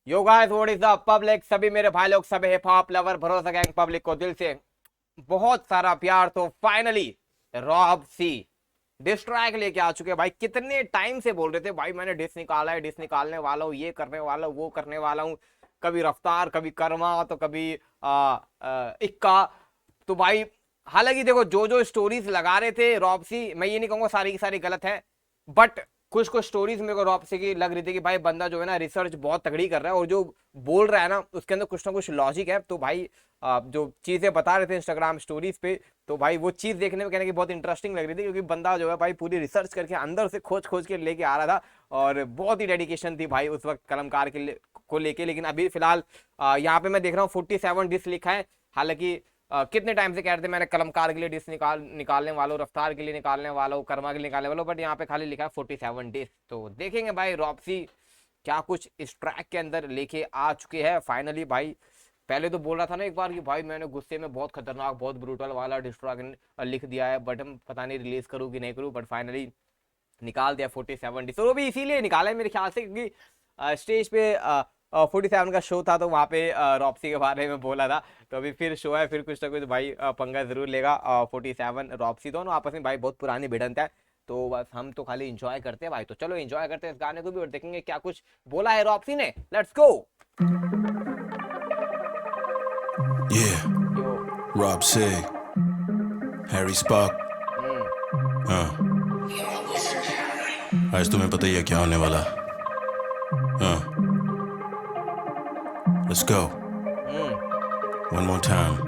Yo guys what is the public, सभी मेरे भाई लोग, सभी हिप हॉप लवर, भरोसा गैंग पब्लिक को दिल से बहुत सारा प्यार। तो फाइनली रॉब सी डिस ट्रैक लेके आ चुके हैं भाई। कितने टाइम से बोल रहे थे भाई मैंने डिस निकाला है, डिस निकालने वाला हूँ, ये करने वाला हूँ, वो करने वाला हूँ। कभी रफ्तार, कभी कर्मा, तो कभी इक्का। तो भाई हालांकि देखो जो जो स्टोरीज लगा रहे थे रॉबसी, मैं ये नहीं कहूंगा सारी की सारी गलत है, बट कुछ कुछ स्टोरीज मेरे को रॉबसी की लग रही थी कि भाई बंदा जो है ना रिसर्च बहुत तगड़ी कर रहा है और जो बोल रहा है ना उसके अंदर कुछ ना कुछ लॉजिक है। तो भाई जो चीजें बता रहे थे इंस्टाग्राम स्टोरीज पे, तो भाई वो चीज देखने में कहने की बहुत इंटरेस्टिंग लग रही थी, क्योंकि बंदा जो है भाई पूरी रिसर्च करके अंदर से खोज खोज के लेके आ रहा था और बहुत ही डेडिकेशन थी भाई उस वक्त कलमकार को लेके। लेकिन अभी फिलहाल यहाँ पे मैं देख रहा हूँ 47 डिस लिखा है। हालांकि कितने टाइम से कह रहे थे मैंने कलमकार के लिए डिस निकालने वालों, रफ्तार के लिए निकालने वालों, कर्मा के लिए निकालने वालों, बट यहाँ पे खाली लिखा है 47 डिस। तो देखेंगे भाई रॉपसी क्या कुछ इस ट्रैक के अंदर लेके आ चुके हैं फाइनली भाई। पहले तो बोल रहा था ना एक बार कि भाई मैंने गुस्से में बहुत खतरनाक, बहुत ब्रूटल वाला डिस ट्रैक लिख दिया है, बट हम पता नहीं रिलीज करूँ कि नहीं करूँ, बट फाइनली निकाल दिया 47 डिस। और वो भी इसीलिए निकाला है मेरे ख्याल से क्योंकि स्टेज पे 47 का शो था, तो वहाँ पे रॉपसी के बारे में बोला था। तो अभी फिर शो है, फिर कुछ ना कुछ भाई पंगा जरूर लेगा। 47 रॉपसी दोनों आपस में भाई बहुत पुरानी भिड़ंत है। तो बस हम तो खाली इंजॉय करते हैं भाई। तो चलो इंजॉय करते हैं इस गाने को भी और देखेंगे क्या कुछ बोला है रॉपसी ने। Let's go. Yeah, yo. Rob Sig, Harry Spock. हम्म। हाँ, आज तुम्हें पता ही है क्या होने वाला. हाँ, let's go. Hmm. One more time.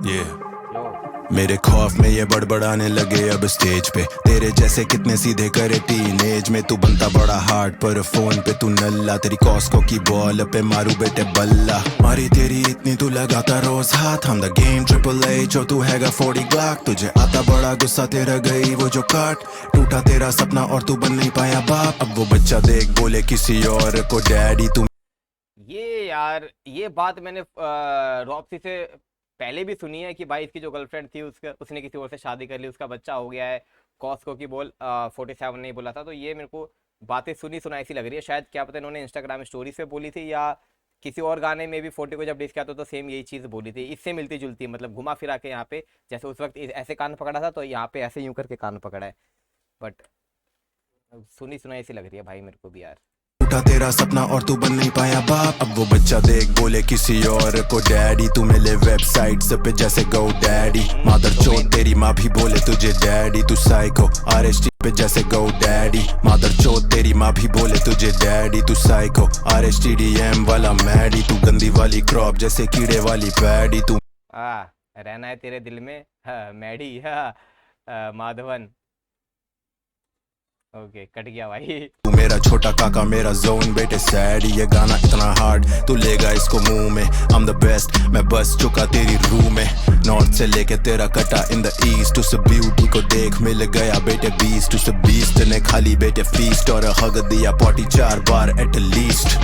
Yeah. यो। मेरे खौफ में ये बड़बड़ाने लगे अब स्टेज पे. तेरे जैसे कितने सीधे करे टीनेज में. तू बनता बड़ा हार्ड पर फोन पे तू नल्ला. तेरी कॉस्को की बॉल पे मारू बेटे बल्ला. मारी तेरी इतनी तू लगाता रोज हाथ. हम द गेम ट्रिपल एच और तू हैगा 40 ग्लाक. तुझे आता बड़ा गुस्सा तेरा गई वो जो काट. टूटा तेरा सपना और तू बन नहीं पाया बाप. अब वो बच्चा देख बोले किसी और को डैडी. तू ये यार ये बात मैंने रॉपसी से पहले भी सुनी है कि भाई इसकी जो गर्लफ्रेंड थी उसने किसी और से शादी कर ली, उसका बच्चा हो गया है। कॉस्को की बोल 47 नहीं बोला था। तो ये मेरे को बातें सुनी सुनाई सी लग रही है। शायद क्या पता इन्होंने इंस्टाग्राम स्टोरीज पे बोली थी या किसी और गाने में भी 40 को जब डिस किया तो सेम यही चीज़ बोली थी। इससे मिलती जुलती मतलब घुमा फिरा के यहाँ पे जैसे उस वक्त ऐसे कान पकड़ा था, तो यहाँ पे ऐसे यूं करके कान पकड़ा है। बट सुनी सुनाई सी लग रही है भाई मेरे को भी यार। टूटा तेरा सपना और तू बन नहीं पाया बाप. अब वो बच्चा देख बोले किसी और को डैडी. तू मिले वेबसाइट्स पे जैसे गो डैडी. मादर चोद तेरी माँ भी बोले तुझे डैडी. तू साइको आरएसटी पे जैसे गो डैडी. मादर चोद तेरी माँ भी बोले तुझे डैडी. तू साइको आरएसटीडीएम वाला मैडी. तू गंदी वाली क्रॉप जैसे कीड़े वाली पैडी. तू रहना है तेरे दिल में मैडी। माधवन। ओके कट गया भाई। तू मेरा छोटा काका मेरा जोन बेटे सैड. ये गाना इतना हार्ड तू लेगा इसको मुंह में. I'm the best मैं बस चुका तेरी रूह में. नॉर्थ से लेके तेरा कटा इन द ईस्ट. उस ब्यूटी को देख मिल गया बेटे बीस्ट. उस बीस्ट ने खाली बेटे फीस्ट और हग दिया पॉटी 4 बार एट लीस्ट.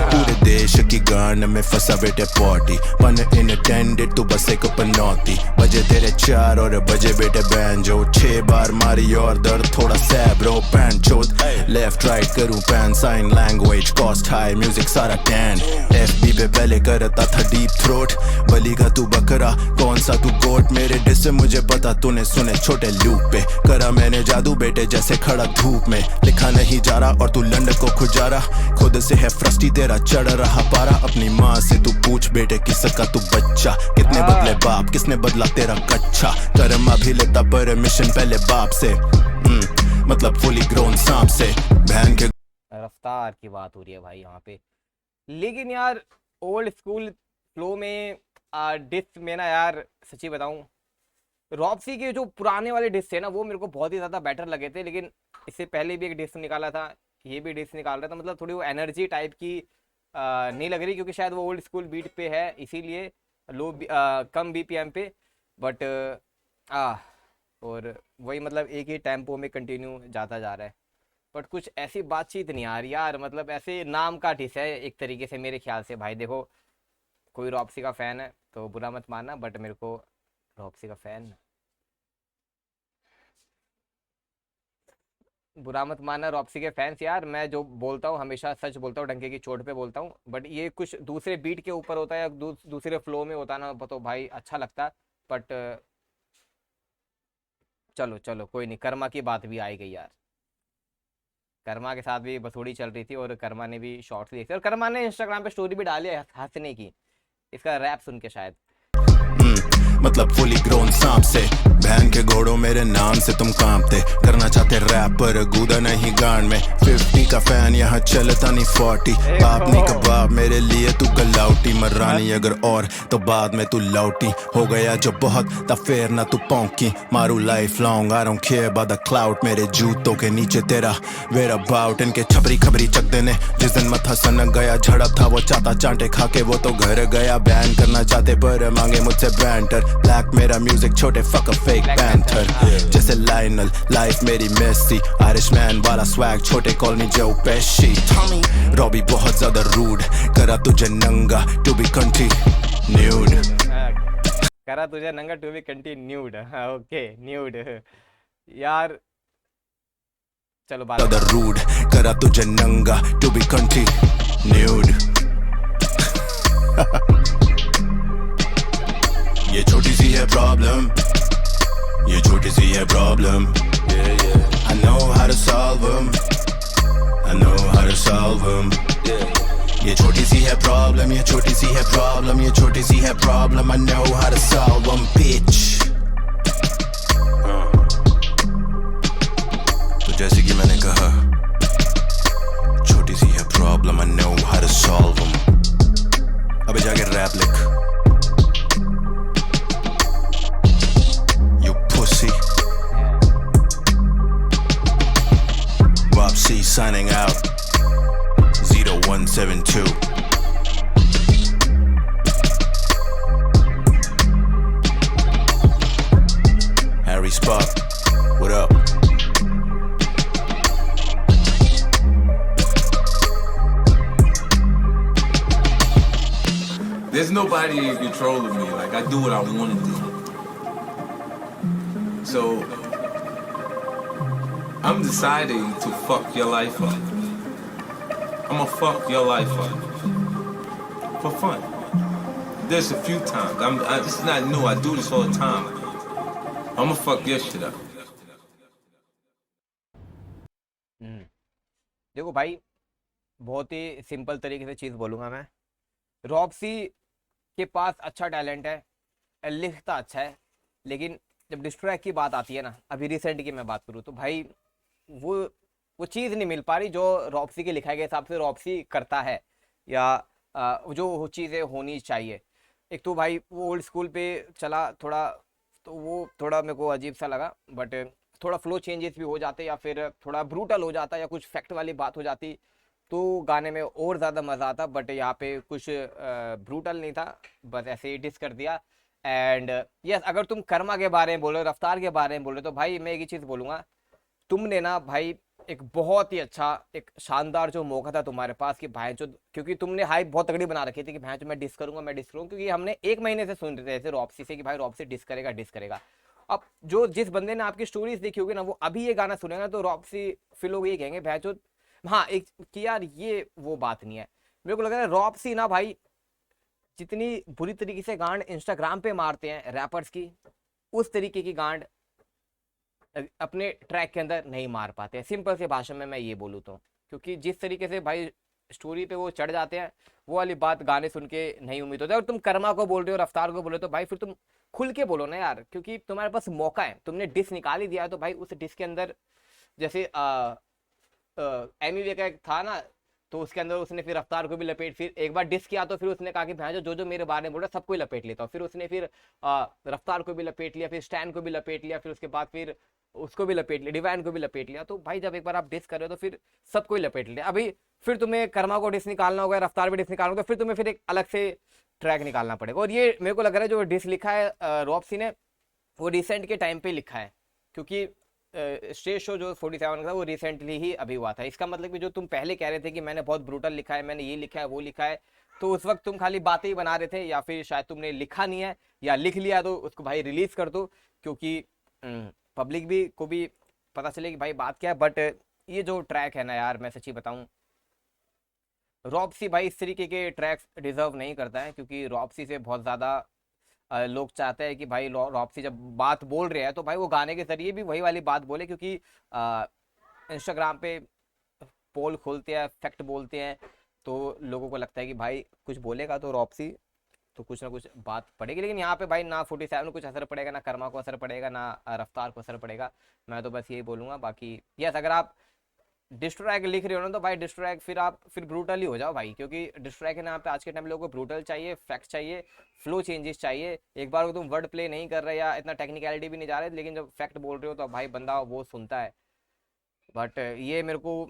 पूरे देश की गान में फंसा बेटे पॉटी. पन इनटेंडेड तू बस एक पनौती. बजे तेरे 4 और बजे बेटे बैंजो. 6 बार मारी और दर्द थोड़ा सैब्रो. पैंट चोद लेफ्ट राइट करूं पैन sign language cost high music सारा टैन. एफबी पे पहले करता था डीप थ्रोट. बली का तू बकरा कौन सा तू गोट. मेरे डिस से मुझे पता तूने सुने छोटे लूप पे. करा मैंने जादू बेटे जैसे खड़ा धूप में. लिखा नहीं जा रहा और तू लंड को खुजारा. खुद से है फ्रस्टी तेरा चढ़ रहा पारा. अपनी माँ से तू पूछ बेटे किसका तू बच्चा. कितने बदले बाप किसने बदला तेरा कच्चा. कर्मा भी लेता परमिशन पहले बाप से. मतलब फुली ग्रोन सांप से. बहन के रफ्तार की बात हो रही है भाई यहाँ पे। लेकिन यार ओल्ड स्कूल फ्लो में डिस में ना यार सच्ची बताऊं, रॉबसी के जो पुराने वाले डिस थे ना वो मेरे को बहुत ही ज़्यादा बेटर लगे थे। लेकिन इससे पहले भी एक डिस निकाला था, ये भी डिस निकाल रहा था, मतलब थोड़ी वो एनर्जी टाइप की नहीं लग रही, क्योंकि शायद वो ओल्ड स्कूल बीट पे है इसीलिए कम बीपीएम पे। बट आ और वही मतलब एक ही टेम्पो में कंटिन्यू जाता जा रहा है। बट कुछ ऐसी बातचीत नहीं आ रही यार, मतलब ऐसे नाम का डिस है एक तरीके से मेरे ख्याल से भाई। देखो कोई रॉपसी का फैन है तो बुरा मत मानना, बट मेरे को रॉपसी का फैन बुरा मत मानना रॉप्सी के फैंस यार, मैं जो बोलता हूँ हमेशा सच बोलता हूँ, डंके की चोट पे बोलता हूँ, बट ये कुछ दूसरे बीट के ऊपर होता है या दूसरे फ्लो में होता ना तो भाई अच्छा लगता, बट चलो चलो कोई नहीं, कर्मा की बात भी आई गई यार। कर्मा के साथ भी बसोड़ी चल रही थी और कर्मा ने भी शॉर्ट्स देखे और कर्मा ने इंस्टाग्राम पे स्टोरी भी डाली है हंसने की, इसका रैप सुन के शायद। मतलब फुली ग्रोन सांप से, बहन के घोड़ों मेरे नाम से तुम कांपते, करना चाहते रैप पर गूदा नहीं गांड में, 50 का फैन यहाँ चलता नहीं 40, बाप नहीं कबाब मेरे लिए तू गलाउटी, मर्रानी अगर और तो बाद में तू लौटी, हो गया जो बहुत तब फिर ना तू पौंकी, मारू life long I don't care about the cloud, मेरे जूतों के नीचे तेरा वेयर अबाउट, इनके छपरी खबरी चक देने, जिस दिन मथा सनक गया झड़प था वो चाटा चांटे खा के वो तो घर गया, बैन करना चाहते पर मांगे मुझसे बैंटर, ब्लैक मेरा म्यूजिक छोटे फक फेक पैंथर, जैसे लाइनल लाइफ मेरी मेसी, आयरिश मैन वाला स्वैग छोटे कॉल मी जो पेशी, रॉबी बहुत ज्यादा रूड, करा तुझे नंगा टू बी कंटिन्यूड, करा तुझे नंगा to be continued, okay nude यार, चलो बात ज्यादा रूड, करा तुझे नंगा टू बी कंटिन्यूड। ये छोटी सी है प्रॉब्लम, ये छोटी सी है problem, I know how to solve them, I know how to solve them, ये छोटी सी है प्रॉब्लम, ये छोटी सी है प्रॉब्लम, ये छोटी सी है problem, I know how to solve them, bitch। तो जैसे कि मैंने कहा, छोटी सी है problem, I know how to solve them, अबे जाके रैप लिख। Wapsi signing out 0172 Harry Spot, what up? There's nobody in control of me. Like, I do what I want to do. So I'm deciding to fuck your life up. I'ma fuck your life up for fun. There's a few times. This is not new. I do this all the time. I'ma fuck your shit up. देखो भाई, बहुत ही simple तरीके से चीज़ बोलूँगा मैं, रॉप्सी के पास अच्छा talent है, लिखता अच्छा है, लेकिन जब डिस्ट्रैक्ट की बात आती है ना, अभी रिसेंट की मैं बात करूँ तो भाई वो चीज़ नहीं मिल पा रही जो रॉप्सी के लिखाए गए हिसाब से रॉप्सी करता है, या जो चीज़ें होनी चाहिए। एक तो भाई वो ओल्ड स्कूल पे चला थोड़ा, तो वो थोड़ा मेरे को अजीब सा लगा, बट थोड़ा फ्लो चेंजेस भी हो जाते या फिर थोड़ा ब्रूटल हो जाता या कुछ फैक्ट वाली बात हो जाती तो गाने में और ज़्यादा मज़ा आता, बट यहाँ पे कुछ ब्रूटल नहीं था, बस ऐसे ही डिस कर दिया। एंड यस, अगर तुम कर्मा के बारे में बोलो, रफ्तार के बारे में बोलो, तो भाई मैं एक ही चीज़ बोलूँगा, तुमने ना भाई एक बहुत ही अच्छा, एक शानदार जो मौका था तुम्हारे पास कि भाई जो, क्योंकि तुमने हाइप बहुत तगड़ी बना रखी थी कि भाई जो मैं डिस करूँगा, क्योंकि हमने 1 महीने से सुन रहे थे रॉप्सी से कि भाई रॉप्सी डिस करेगा। अब जो जिस बंदे ने आपकी स्टोरीज देखी होगी ना, वो अभी ये गाना सुनेगा तो रॉप्सी फिर लोग ये कहेंगे भाई जो, हाँ एक कि यार ये वो बात नहीं है। मेरे को लग रहा है रॉप्सी ना भाई जितनी बुरी तरीके से गांड इंस्टाग्राम पे मारते हैं रैपर्स की, उस तरीके की गांड अपने ट्रैक के अंदर नहीं मार पाते हैं, सिंपल से भाषा में मैं ये बोलूँ तो, क्योंकि जिस तरीके से भाई स्टोरी पे वो चढ़ जाते हैं, वो वाली बात गाने सुन के नहीं उम्मीद होती। और तुम कर्मा को बोल रहे हो, रफ्तार को बोल रहे हो, तो भाई फिर तुम खुल के बोलो ना यार, क्योंकि तुम्हारे पास मौका है, तुमने डिस निकाल ही दिया है, तो भाई उस डिस के अंदर जैसे एमी का एक था ना, तो उसके अंदर उसने फिर रफ्तार को भी लपेट, फिर एक बार डिस किया तो फिर उसने कहा कि भाई जो जो मेरे बारे में बोल रहा है सबको ही लपेट लेता हूँ, फिर उसने फिर रफ्तार को भी लपेट लिया, फिर स्टैन को भी लपेट लिया, फिर उसके बाद फिर उसको भी लपेट लिया, डिवाइन को भी लपेट लिया। तो भाई जब एक बार आप डिस कर रहे हो तो फिर सबको ही लपेट लिया। अभी फिर तुम्हें कर्मा को डिस निकालना होगा, रफ्तार भी डिस निकालना होगा, फिर तुम्हें फिर एक अलग से ट्रैक निकालना पड़ेगा। और ये मेरे को लग रहा है जो डिस लिखा है रॉप्सी ने, वो रिसेंट के टाइम पे लिखा है, क्योंकि स्टेज शो जो 47 का था वो रिसेंटली ही अभी हुआ था। इसका मतलब कि जो तुम पहले कह रहे थे कि मैंने बहुत ब्रूटल लिखा है, मैंने ये लिखा है वो लिखा है, तो उस वक्त तुम खाली बातें ही बना रहे थे, या फिर शायद तुमने लिखा नहीं है, या लिख लिया तो उसको भाई रिलीज कर दो, क्योंकि पब्लिक भी को भी पता चले कि भाई बात क्या है। बट ये जो ट्रैक है ना यार, मैं सच्ची बताऊं, रॉब्सी भाई इस तरीके के ट्रैक्स डिजर्व नहीं करता है, क्योंकि रॉब्सी से बहुत ज़्यादा लोग चाहते हैं कि भाई रॉब्सी जब बात बोल रहे हैं तो भाई वो गाने के जरिए भी वही वाली बात बोले, क्योंकि इंस्टाग्राम पे पोल खोलते हैं, फैक्ट बोलते हैं, तो लोगों को लगता है कि भाई कुछ बोलेगा तो रॉब्सी तो कुछ ना कुछ बात पड़ेगी। लेकिन यहाँ पे भाई ना 47 को कुछ असर पड़ेगा, ना कर्मा को असर पड़ेगा, ना रफ्तार को असर पड़ेगा। मैं तो बस यही बोलूँगा। बाकी यस, अगर आप डिस्ट्रैक लिख रहे हो ना तो भाई डिस्ट्रैक फिर ब्रूटल ही हो जाओ भाई, क्योंकि डिस्ट्रैक है ना, पे आज के टाइम लोगों को ब्रूटल चाहिए, फैक्ट चाहिए, फ्लो चेंजेस चाहिए। एक बार को तुम वर्ड प्ले नहीं कर रहे या इतना टेक्निकलिटी भी नहीं जा रहे, लेकिन जब फैक्ट बोल रहे हो तो भाई बंदा वो सुनता है। बट ये मेरे को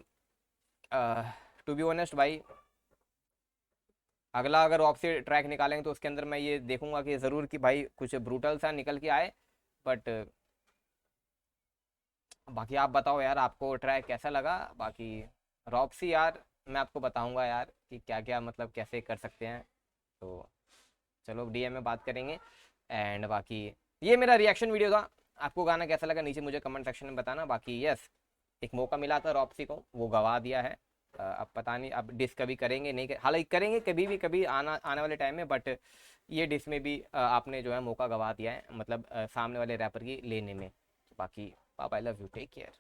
टू बी ऑनेस्ट भाई, अगला अगर ऑप्सी ट्रैक निकालेंगे तो उसके अंदर मैं ये देखूंगा कि ज़रूर कि भाई कुछ ब्रूटल सा निकल के आए। बट बाकी आप बताओ यार, आपको ट्रैक कैसा लगा? बाकी रॉब्सी यार मैं आपको बताऊंगा यार कि क्या क्या मतलब कैसे कर सकते हैं, तो चलो डीएम में बात करेंगे। एंड बाकी ये मेरा रिएक्शन वीडियो था। आपको गाना कैसा लगा नीचे मुझे कमेंट सेक्शन में बताना। बाकी यस, एक मौका मिला था रॉब्सी को, वो गवा दिया है। अब पता नहीं अब डिस कभी करेंगे नहीं हालांकि करेंगे कभी भी, कभी आने वाले टाइम में। बट ये डिस में भी आपने जो है मौका गवा दिया है, मतलब सामने वाले रैपर की लेने में। बाकी पापा I love you, take care.